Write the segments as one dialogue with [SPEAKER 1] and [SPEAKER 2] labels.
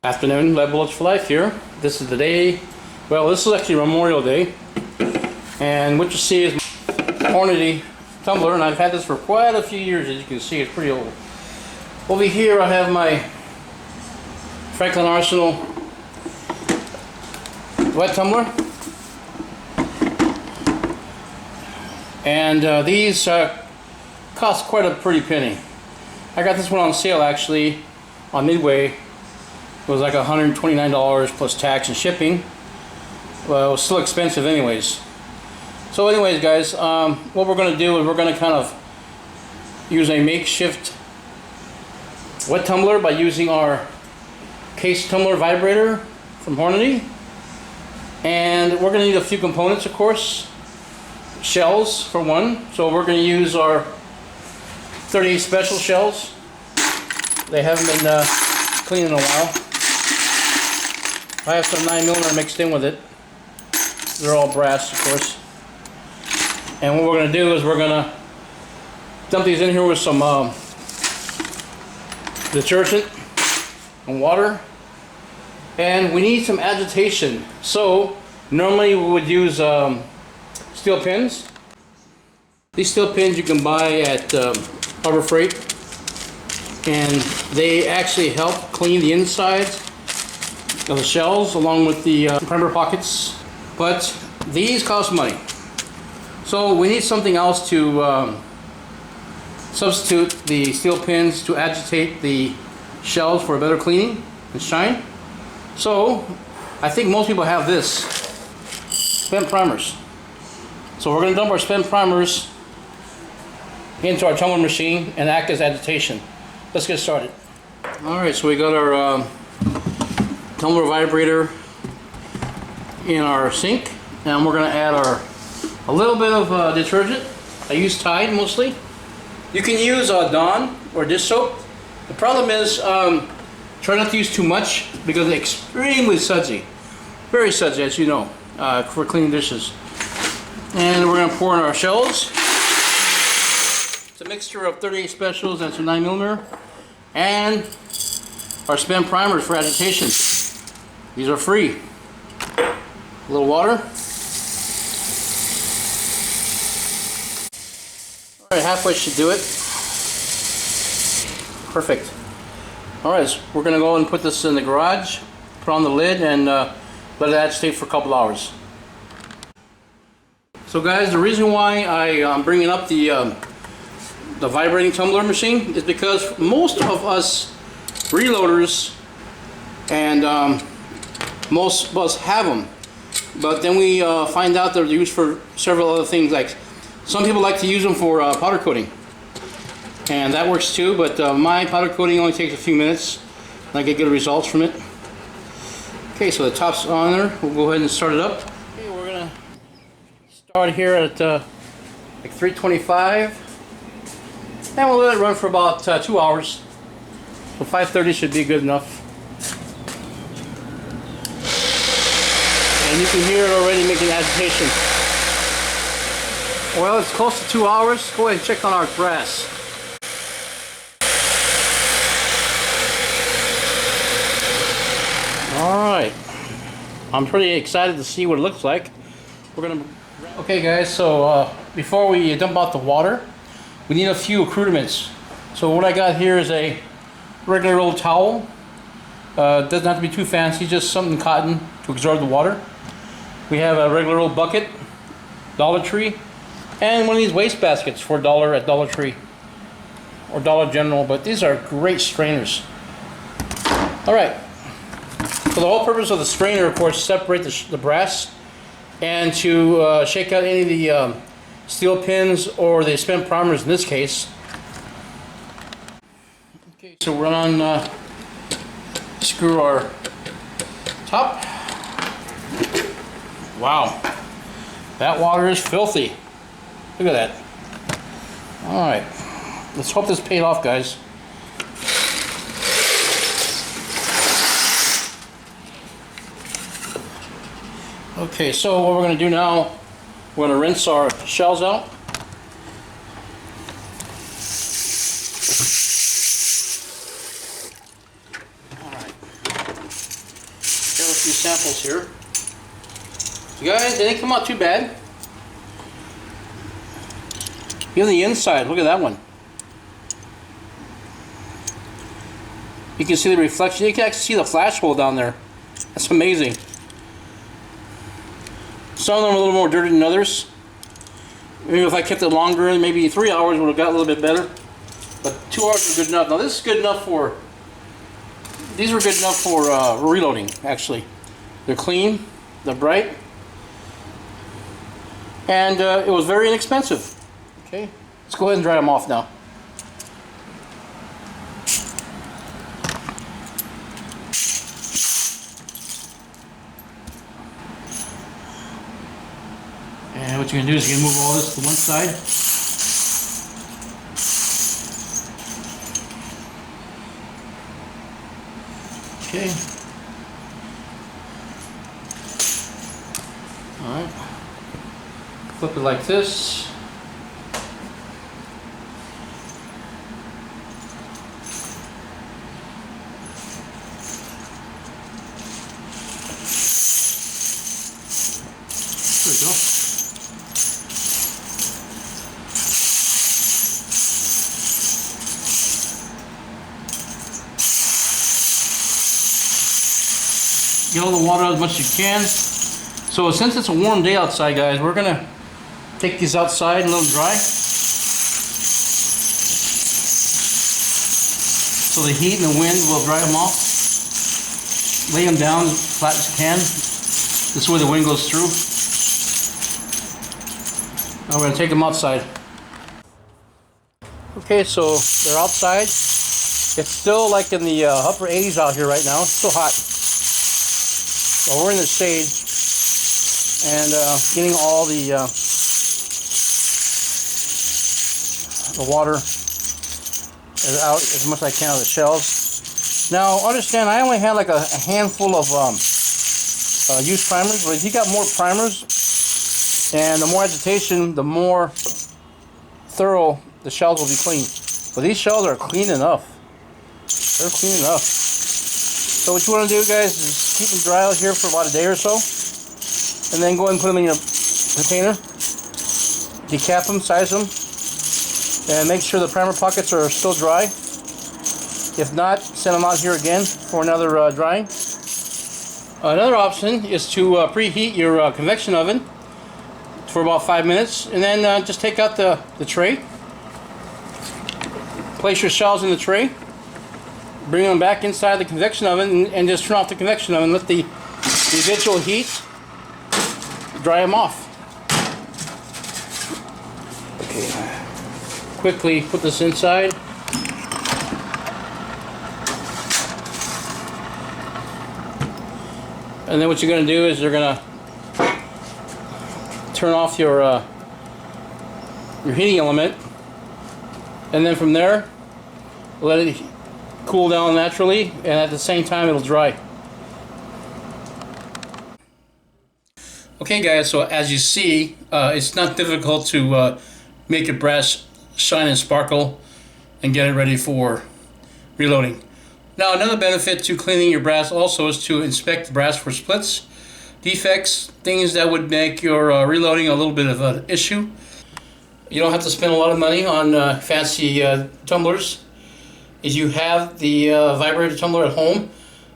[SPEAKER 1] Afternoon, Lead Bullets for Life here. This is the day, well, this is actually Memorial Day. And what you see is my Hornady tumbler, and I've had this for quite a few years. As you can see, it's pretty old. Over here I have my Franklin Arsenal wet tumbler. And these cost quite a pretty penny. I got this one on sale actually on Midway. It was like $129 plus tax and shipping. Well, it was still expensive anyways. So anyways, guys, what we're going to do is we're going to kind of use a makeshift wet tumbler by using our case tumbler vibrator from Hornady. And we're going to need a few components, of course. Shells for one. So we're going to use our 38 special shells. They haven't been cleaned in a while. I have some 9mm mixed in with it. They're all brass, of course. And what we're going to do is we're going to dump these in here with some detergent and water. And we need some agitation. So normally we would use steel pins. These steel pins you can buy at Harbor Freight. And they actually help clean the insides of the shells along with the primer pockets, but these cost money. So we need something else to substitute the steel pins to agitate the shells for a better cleaning and shine. So I think most people have this, spent primers. So we're going to dump our spent primers into our tumbler machine and act as agitation. Let's get started. Alright, so we got our tumbler vibrator in our sink, and we're going to add a little bit of detergent. I use Tide mostly. You can use Dawn or dish soap. The problem is try not to use too much because it's extremely sudsy. Very sudsy, as you know, for cleaning dishes. And we're going to pour in our shells. It's a mixture of 38 specials and some 9mm, and our spent primers for agitation. These are free. A little water. Alright, halfway should do it. Perfect. Alright, so we're going to go and put this in the garage, put on the lid, and let it agitate for a couple hours. So guys, the reason why I'm bringing up the vibrating tumbler machine is because most of us reloaders and most of us have them, but then we find out they're used for several other things. Like some people like to use them for powder coating, and that works too, but my powder coating only takes a few minutes and I get good results from it. Okay, so the top's on there. We'll go ahead and start it up. Okay, we're gonna start here at like 325. And we'll let it run for about 2 hours. So 5:30 should be good enough. And you can hear it already making agitation. Well, it's close to 2 hours. Go ahead and check on our grass. Alright. I'm pretty excited to see what it looks like. Okay guys, so before we dump out the water, we need a few accoutrements. So what I got here is a regular old towel. Doesn't have to be too fancy, just something cotton to absorb the water. We have a regular old bucket, Dollar Tree, and one of these waste baskets for $1 at Dollar Tree or Dollar General, but these are great strainers. Alright, so the whole purpose of the strainer, of course, is to separate the brass and to shake out any of the steel pins or the spent primers in this case. Okay, so we're on screw our top. Wow, that water is filthy. Look at that. Alright, let's hope this paid off, guys. Okay, so what we're going to do now, we're going to rinse our shells out. Alright. few samples here. You guys, they didn't come out too bad. Even the inside, look at that one. You can see the reflection. You can actually see the flash hole down there. That's amazing. Some of them are a little more dirty than others. Maybe if I kept it longer, maybe 3 hours would have got a little bit better. But 2 hours are good enough. Now this is good enough for, these were good enough for reloading, actually. They're clean, they're bright, and it was very inexpensive. Okay, let's go ahead and dry them off now. And what you're gonna do is you're gonna move all this to one side. Okay. Alright. Flip it like this. There we go. Get all the water out as much as you can. So since it's a warm day outside, guys, we're gonna take these outside and let them dry. So the heat and the wind will dry them off. Lay them down as flat as you can. This is where the wind goes through. Now we're gonna take them outside. Okay, so they're outside. It's still like in the upper 80s out here right now. It's still hot. Well, we're in the shade and getting all the water out as much as I can out of the shells. Now, understand, I only had like a handful of used primers, but if you got more primers and the more agitation, the more thorough the shells will be clean. But these shells are clean enough. They're clean enough. So what you want to do, guys, is keep them dry out here for about a day or so, and then go ahead and put them in your container, decap them, size them, and make sure the primer pockets are still dry. If not, send them out here again for another drying. Another option is to preheat your convection oven for about 5 minutes, and then just take out the tray, place your shells in the tray, bring them back inside the convection oven, and just turn off the convection oven. Let the residual heat dry them off. Okay, quickly put this inside. And then what you're going to do is you're going to turn off your heating element, and then from there let it cool down naturally, and at the same time it'll dry. Okay guys, so as you see, it's not difficult to make your brass shine and sparkle and get it ready for reloading. Now another benefit to cleaning your brass also is to inspect the brass for splits, defects, things that would make your reloading a little bit of an issue. You don't have to spend a lot of money on fancy tumblers. If you have the vibrator tumbler at home,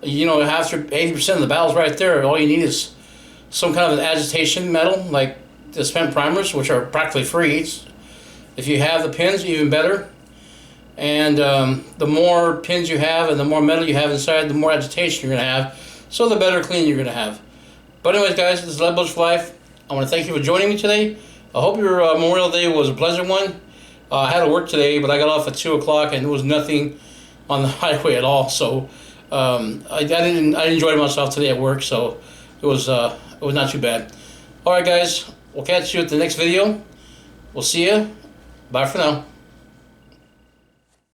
[SPEAKER 1] you know, after 80% of the battle's right there. All you need is some kind of an agitation metal, like the spent primers, which are practically free. If you have the pins, even better. And the more pins you have and the more metal you have inside, the more agitation you're going to have. So the better cleaning you're going to have. But anyways, guys, this is Lead Bulge for Life. I want to thank you for joining me today. I hope your Memorial Day was a pleasant one. I had to work today, but I got off at 2 o'clock and there was nothing on the highway at all. So I enjoyed myself today at work, so it was not too bad. All right, guys, we'll catch you at the next video. We'll see you. Bye for now.